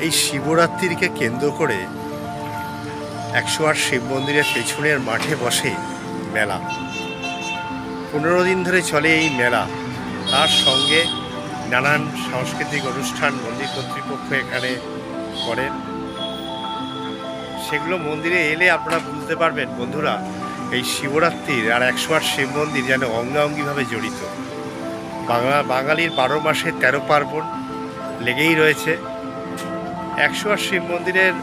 এই শিবরাত্রিকে কেন্দ্র করে 108 শিব মন্দিরের পেছনের মাঠে বসে মেলা। 15 দিন ধরে চলে এই মেলা। তার সঙ্গে নানান সাংস্কৃতিক অনুষ্ঠান মন্দির কর্তৃপক্ষ এখানে করেন। সেগুলো মন্দিরে এলে আপনারা বুঝতে পারবেন বন্ধুরা, এই শিবরাত্রির আর 108 শিব মন্দির যেন অঙ্গাঙ্গিভাবে জড়িত। বাঙালির 12 মাসে 13 পার্বণ লেগেই রয়েছে। 108 শিব মন্দিরের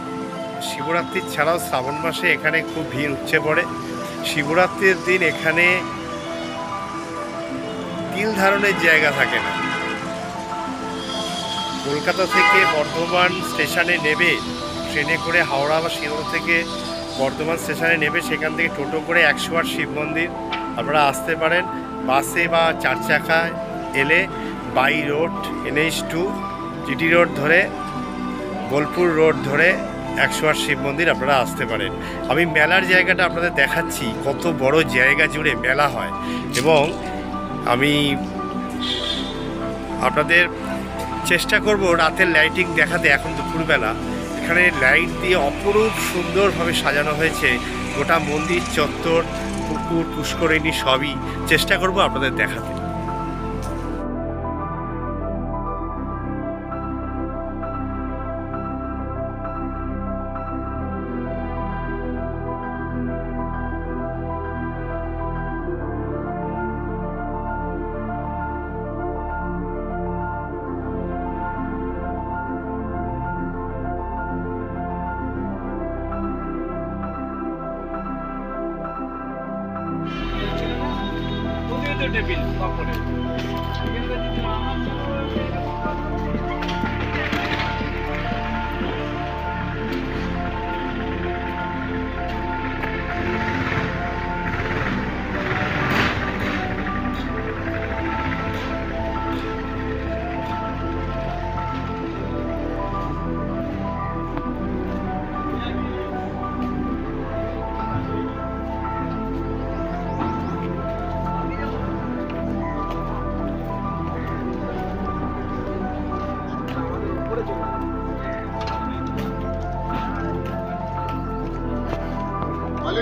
শিবরাত্রি ছাড়াও শ্রাবণ মাসে এখানে খুব ভিড় উপচে পড়ে। শিবরাত্রির দিন এখানে তিল ধারণের জায়গা থাকে না। কলকাতা থেকে বর্ধমান স্টেশনে নেবে ট্রেনে করে, হাওড়া বা শিলং থেকে বর্ধমান স্টেশনে নেবে, সেখান থেকে টোটো করে 108 শিব মন্দির আপনারা আসতে পারেন। বাসে বা 4 চাকায় এলে by road NH2 GT road ধরে, বোলপুর রোড ধরে 108 শিব মন্দির আপনারা আসতে পারেন। আমি মেলার জায়গাটা আপনাদের দেখাচ্ছি, কত বড় জায়গা জুড়ে মেলা হয়। এবং আমি আপনাদের চেষ্টা করব রাতের লাইটিং দেখাতে। এখন দুপুরবেলা এখানে লাইট দিয়ে অপরূপ সুন্দরভাবে সাজানো হয়েছে গোটা মন্দির চত্বর, পুকুর, পুষ্করিণী সবই চেষ্টা করব আপনাদের দেখাতে। টেবিল পাপড়ে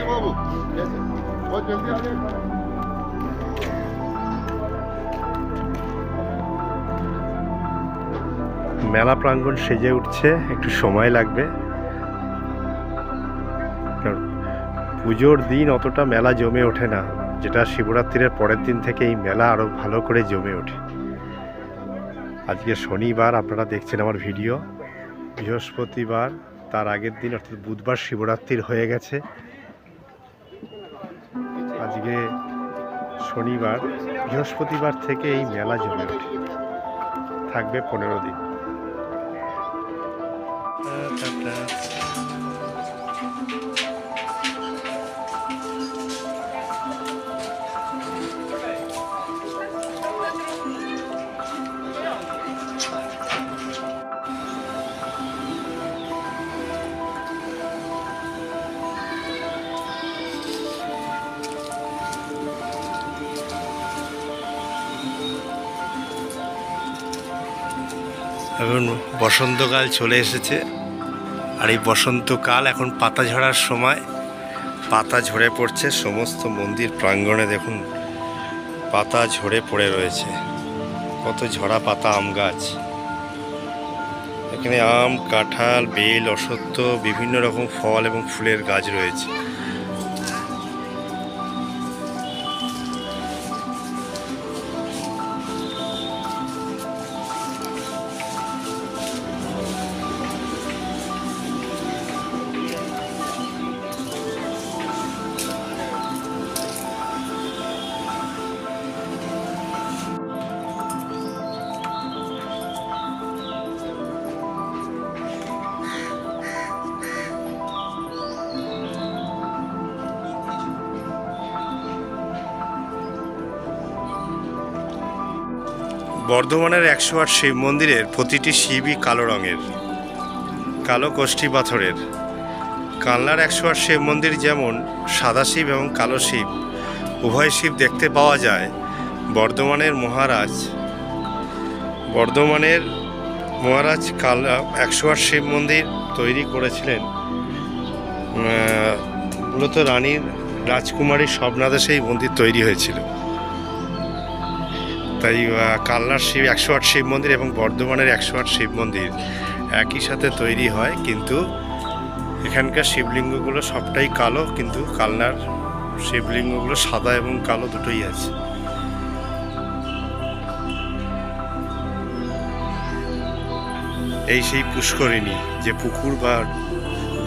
बाबू बहुत जल्दी आ जाए। মেলা প্রাঙ্গণ সেজে উঠছে, একটু সময় লাগবে, কারণ পুজোর দিন অতটা মেলা জমে ওঠে না, যেটা শিবরাত্রির পরের দিন থেকে এই মেলা আরও ভালো করে জমে ওঠে। আজকে শনিবার, আপনারা দেখছেন আমার ভিডিও। বৃহস্পতিবার তার আগের দিন অর্থাৎ বুধবার শিবরাত্রির হয়ে গেছে। আজকে শনিবার, বৃহস্পতিবার থেকে এই মেলা জমে ওঠে, থাকবে 15 দিন। এখন বসন্তকাল চলে এসেছে, আর এই বসন্তকাল এখন পাতা ঝরার সময়। পাতা ঝরে পড়ছে সমস্ত মন্দির প্রাঙ্গণে, দেখুন পাতা ঝরে পড়ে রয়েছে, কত ঝরা পাতা। আম গাছ, এখানে আম, কাঁঠাল, বেল, অশ্বত্থ, বিভিন্ন রকম ফল এবং ফুলের গাছ রয়েছে। বর্ধমানের 108 শিব মন্দিরের প্রতিটি শিবই কালো রঙের, কালো কোষ্ঠী পাথরের। কালনার 108 শিব মন্দির যেমন সাদা শিব এবং কালো শিব উভয় শিব দেখতে পাওয়া যায়, বর্ধমানের মহারাজ কাল 108 শিব মন্দির তৈরি করেছিলেন মূলত রানীর রাজকুমারীর স্বপ্নাদেশে এই মন্দির তৈরি হয়েছিল। তাই কালনার 108 শিব মন্দির এবং বর্ধমানের 108 শিব মন্দির একই সাথে তৈরি হয়, কিন্তু এখানকার শিবলিঙ্গগুলো সবটাই কালো, কিন্তু কালনার শিবলিঙ্গগুলো সাদা এবং কালো দুটোই আছে। এই সেই পুষ্করিণী, যে পুকুর বা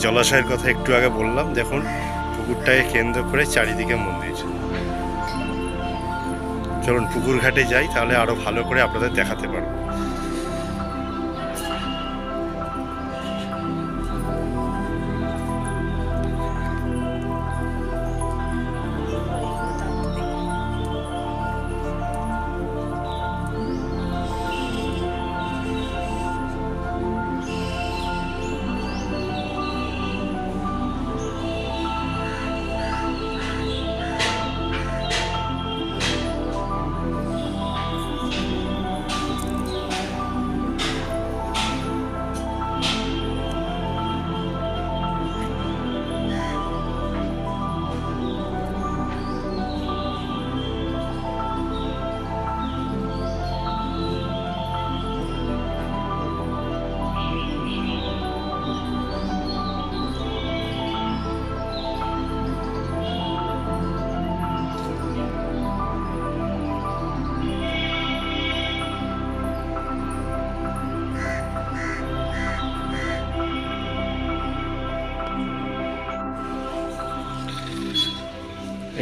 জলাশয়ের কথা একটু আগে বললাম, দেখুন পুকুরটাকে কেন্দ্র করে চারিদিকে মন্দির। চলুন পুকুর ঘাটে যাই, তাহলে আরো ভালো করে আপনাদের দেখাতে পারবো।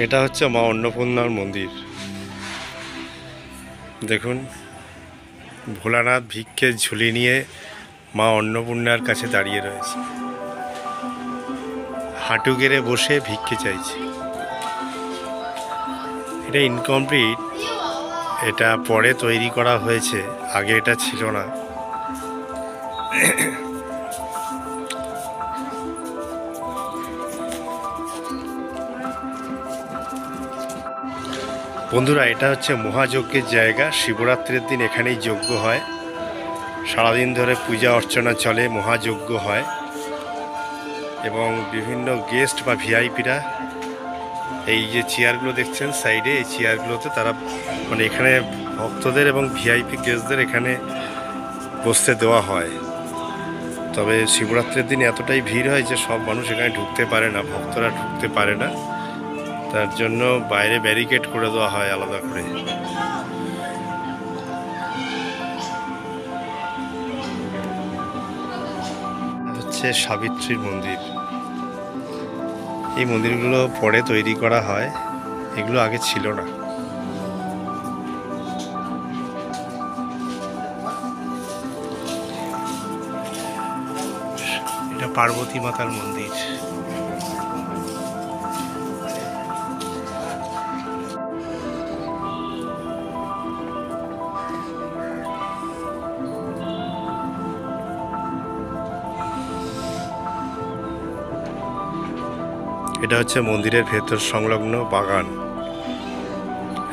এটা হচ্ছে মা অন্নপূর্ণার মন্দির। দেখুন ভোলানাথ ভিক্ষে ঝুলি নিয়ে মা অন্নপূর্ণার কাছে দাঁড়িয়ে রয়েছে, হাঁটু গেড়ে বসে ভিক্ষে চাইছে। এটা ইনকমপ্লিট, এটা পরে তৈরি করা হয়েছে, আগে এটা ছিল না। বন্ধুরা, এটা হচ্ছে মহাযজ্ঞের জায়গা। শিবরাত্রির দিন এখানেই যজ্ঞ হয়, সারাদিন ধরে পূজা অর্চনা চলে, মহাযজ্ঞ হয় এবং বিভিন্ন গেস্ট বা ভিআইপিরা এই যে চেয়ারগুলো দেখছেন সাইডে, এই চেয়ারগুলোতে তারা মানে এখানে ভক্তদের এবং ভিআইপি গেস্টদের এখানে বসতে দেওয়া হয়। তবে শিবরাত্রির দিন এতটাই ভিড় হয় যে সব মানুষ এখানে ঢুকতে পারে না, ভক্তরা ঢুকতে পারে না, তার জন্য বাইরে ব্যারিকেড করে দেওয়া হয় আলাদা করে। হচ্ছে সাবিত্রীর মন্দির। এই মন্দিরগুলো পরে তৈরি করা হয়, এগুলো আগে ছিল না। এটা পার্বতী মাতার মন্দির। এটা হচ্ছে মন্দিরের ভেতর সংলগ্ন বাগান।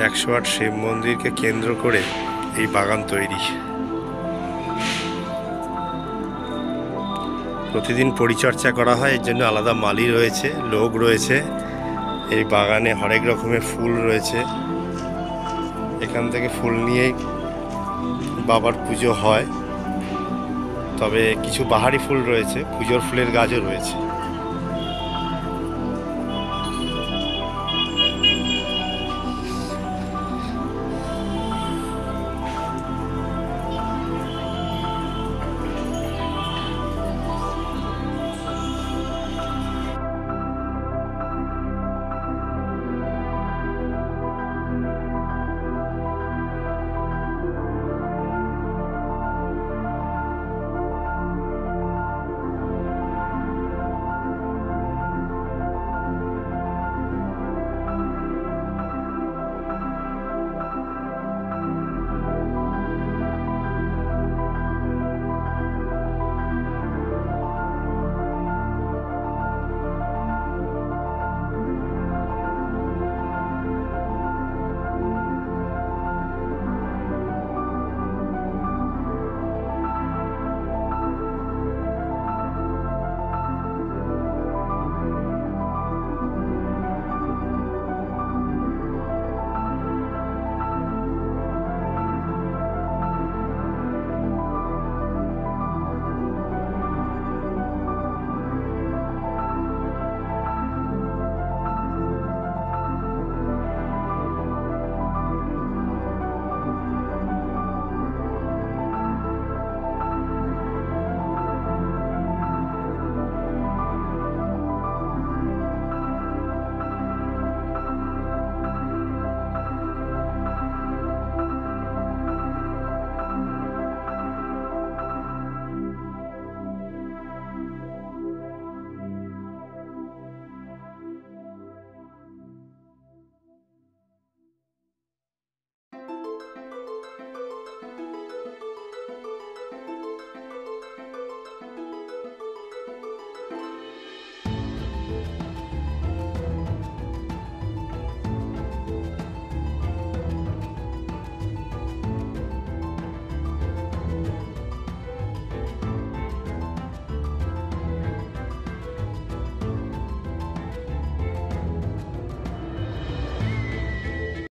108 শিব মন্দিরকে কেন্দ্র করে এই বাগান তৈরি। প্রতিদিন পরিচর্যা করা হয়, এর জন্য আলাদা মালি রয়েছে, লোক রয়েছে। এই বাগানে হরেক রকমের ফুল রয়েছে, এখান থেকে ফুল নিয়েই বাবার পুজো হয়। তবে কিছু বাহারি ফুল রয়েছে, পুজোর ফুলের গাছও রয়েছে।